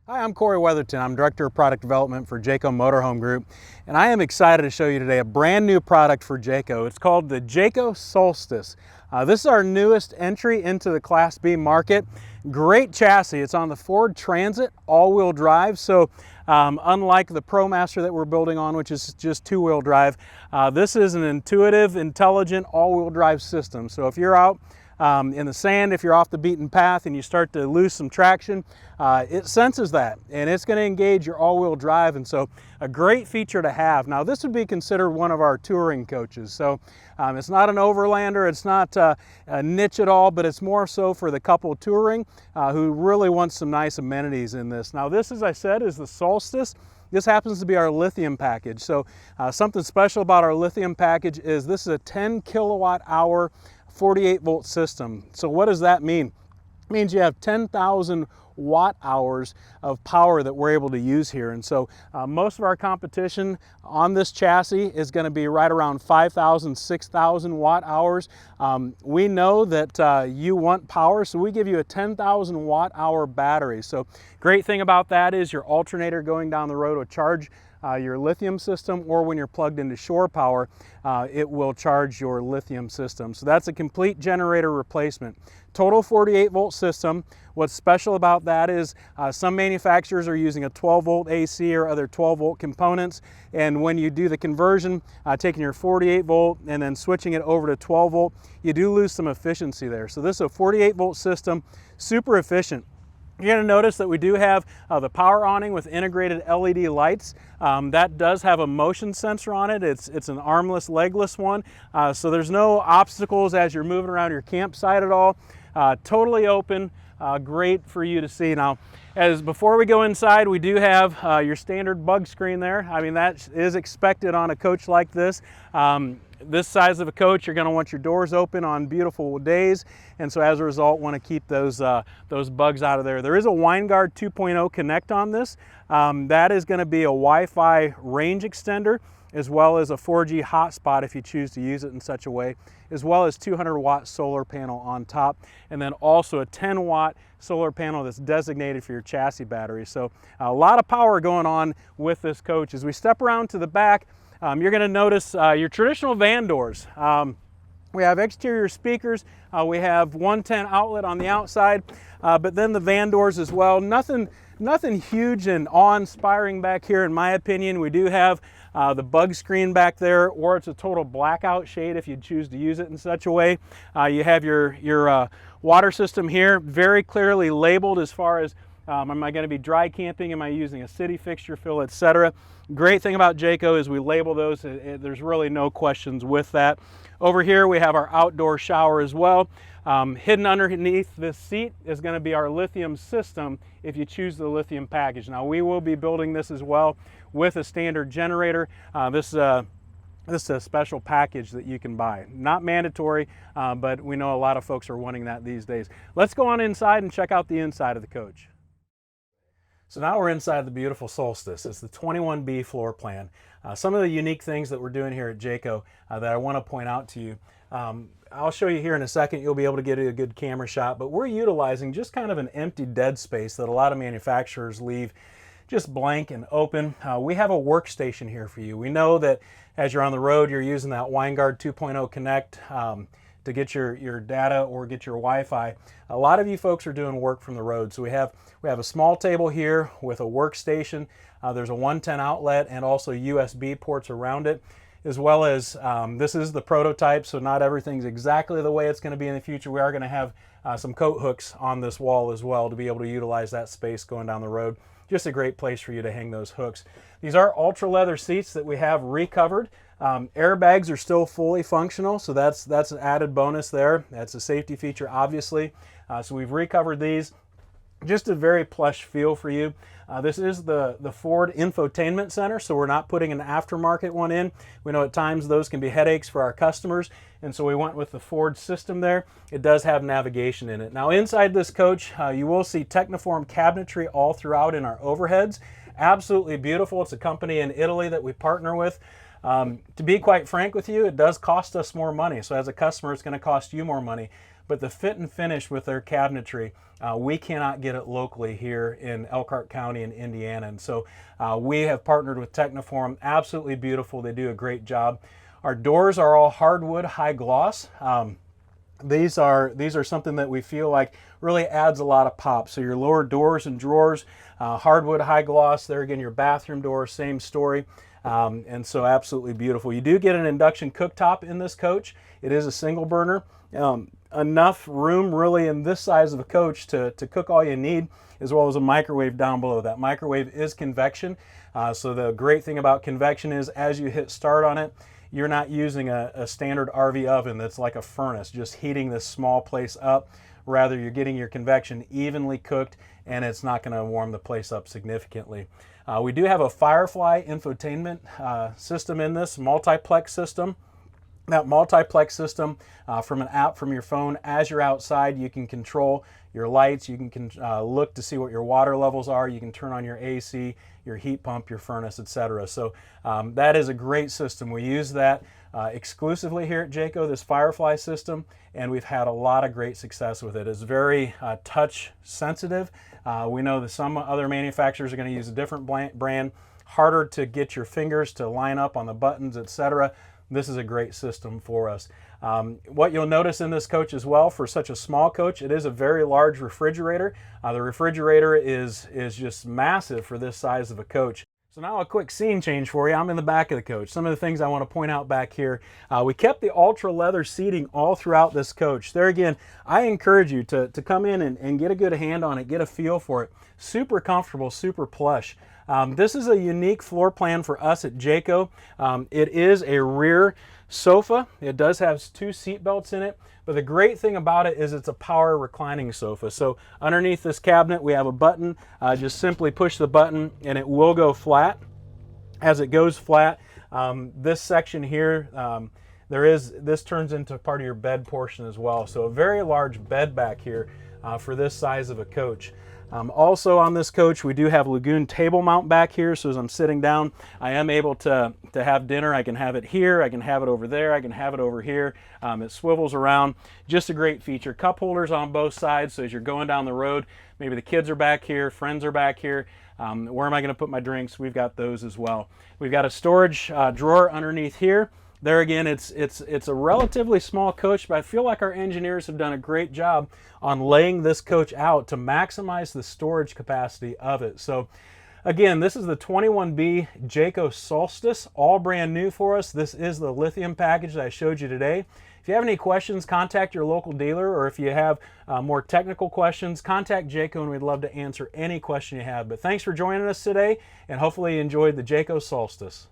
Hi, I'm Cory Weatherton. I'm Director of Product Development for Jayco Motorhome Group, and I am excited to show you today a brand new product for Jayco. It's called the Jayco Solstice. This is our newest entry into the Class B market. Great chassis. It's on the Ford Transit all-wheel drive, so unlike the ProMaster that we're building on, which is just two-wheel drive, this is an intuitive, intelligent all-wheel drive system. So if you're out in the sand, if you're off the beaten path and you start to lose some traction, it senses that and it's going to engage your all-wheel drive, and so a great feature to have. Now this would be considered one of our touring coaches, so it's not an overlander, it's not a niche at all, but it's more so for the couple touring who really want some nice amenities in this. Now this, as I said, is the Solstice. This happens to be our lithium package. So something special about our lithium package is this is a 10 kilowatt hour 48 volt system. So what does that mean? It means you have 10,000 watt hours of power that we're able to use here. And so most of our competition on this chassis is going to be right around 5,000, 6,000 watt hours. We know that you want power, so we give you a 10,000 watt hour battery. So great thing about that is your alternator going down the road will charge your lithium system, or when you're plugged into shore power, it will charge your lithium system. So that's a complete generator replacement. Total 48 volt system. What's special about that is some manufacturers are using a 12 volt AC or other 12 volt components, and when you do the conversion, taking your 48 volt and then switching it over to 12 volt, you do lose some efficiency there. So this is a 48 volt system, super efficient. You're going to notice that we do have the power awning with integrated LED lights. That does have a motion sensor on it. It's an armless, legless one, so there's no obstacles as you're moving around your campsite at all. Totally open, great for you to see. Now, before we go inside, we do have your standard bug screen there. I mean, that is expected on a coach like this. This size of a coach, you're going to want your doors open on beautiful days, and so as a result want to keep those bugs out of there. There is a WineGuard 2.0 Connect on this. That is going to be a Wi-Fi range extender, as well as a 4G hotspot if you choose to use it in such a way, as well as 200 watt solar panel on top, and then also a 10 watt solar panel that's designated for your chassis battery. So a lot of power going on with this coach. As we step around to the back, you're going to notice your traditional van doors. We have exterior speakers, we have 110 outlet on the outside, but then the van doors as well. Nothing huge and awe-inspiring back here in my opinion. We do have the bug screen back there, or it's a total blackout shade if you choose to use it in such a way. You have your water system here, very clearly labeled as far as am I going to be dry camping, am I using a city fixture fill, etc. Great thing about Jayco is we label those. There's really no questions with that. Over here we have our outdoor shower as well. Hidden underneath this seat is going to be our lithium system if you choose the lithium package. Now we will be building this as well with a standard generator. This is a special package that you can buy. Not mandatory, but we know a lot of folks are wanting that these days. Let's go on inside and check out the inside of the coach. So now we're inside the beautiful Solstice. It's the 21B floor plan. Some of the unique things that we're doing here at Jayco that I want to point out to you. I'll show you here in a second. You'll be able to get a good camera shot, but we're utilizing just kind of an empty dead space that a lot of manufacturers leave just blank and open. We have a workstation here for you. We know that as you're on the road, you're using that WineGuard 2.0 Connect to get your data or get your Wi-Fi. A lot of you folks are doing work from the road, so we have a small table here with a workstation. There's a 110 outlet and also USB ports around it, as well as this is the prototype, so not everything's exactly the way it's going to be in the future. We are going to have some coat hooks on this wall as well to be able to utilize that space going down the road. Just a great place for you to hang those hooks. These are ultra leather seats that we have recovered. Airbags are still fully functional, so that's an added bonus there. That's a safety feature, obviously. So we've recovered these. Just a very plush feel for you. This is the Ford Infotainment Center, so we're not putting an aftermarket one in. We know at times those can be headaches for our customers, and so we went with the Ford system there. It does have navigation in it. Now inside this coach, you will see Techniform cabinetry all throughout in our overheads. Absolutely beautiful. It's a company in Italy that we partner with. To be quite frank with you, it does cost us more money. So as a customer, it's going to cost you more money. But the fit and finish with their cabinetry, we cannot get it locally here in Elkhart County in Indiana. And so we have partnered with Techniform. Absolutely beautiful. They do a great job. Our doors are all hardwood, high gloss. These are something that we feel like really adds a lot of pop. So your lower doors and drawers, hardwood, high gloss. There again, your bathroom door, same story. And so absolutely beautiful. You do get an induction cooktop in this coach. It is a single burner. Enough room really in this size of a coach to cook all you need, as well as a microwave down below. That microwave is convection. So the great thing about convection is as you hit start on it, you're not using a standard RV oven that's like a furnace, just heating this small place up. Rather, you're getting your convection evenly cooked, and it's not going to warm the place up significantly. We do have a Firefly infotainment system in this, multiplex system. That multiplex system from an app from your phone, as you're outside, you can control your lights, you can look to see what your water levels are, you can turn on your AC, your heat pump, your furnace, etc. So that is a great system. We use that exclusively here at Jayco, this Firefly system, and we've had a lot of great success with it. It's very touch sensitive. We know that some other manufacturers are going to use a different brand, harder to get your fingers to line up on the buttons, etc. This is a great system for us. What you'll notice in this coach as well, for such a small coach, it is a very large refrigerator. The refrigerator is just massive for this size of a coach. So now a quick scene change for you. I'm in the back of the coach. Some of the things I want to point out back here. We kept the ultra leather seating all throughout this coach. There again, I encourage you to come in and get a good hand on it, get a feel for it. Super comfortable, super plush. This is a unique floor plan for us at Jayco. It is a rear sofa. It does have 2 seat belts in it, but the great thing about it is it's a power reclining sofa. So underneath this cabinet, we have a button. Just simply push the button and it will go flat. As it goes flat, this section here, this turns into part of your bed portion as well. So a very large bed back here for this size of a coach. Also on this coach, we do have Lagoon table mount back here. So as I'm sitting down, I am able to have dinner. I can have it here, I can have it over there, I can have it over here. It swivels around. Just a great feature. Cup holders on both sides. So as you're going down the road, maybe the kids are back here, friends are back here. Where am I going to put my drinks? We've got those as well. We've got a storage drawer underneath here. There again, it's a relatively small coach, but I feel like our engineers have done a great job on laying this coach out to maximize the storage capacity of it. So again, this is the 21B Jayco Solstice, all brand new for us. This is the lithium package that I showed you today. If you have any questions, contact your local dealer, or if you have more technical questions, contact Jayco and we'd love to answer any question you have. But thanks for joining us today, and hopefully you enjoyed the Jayco Solstice.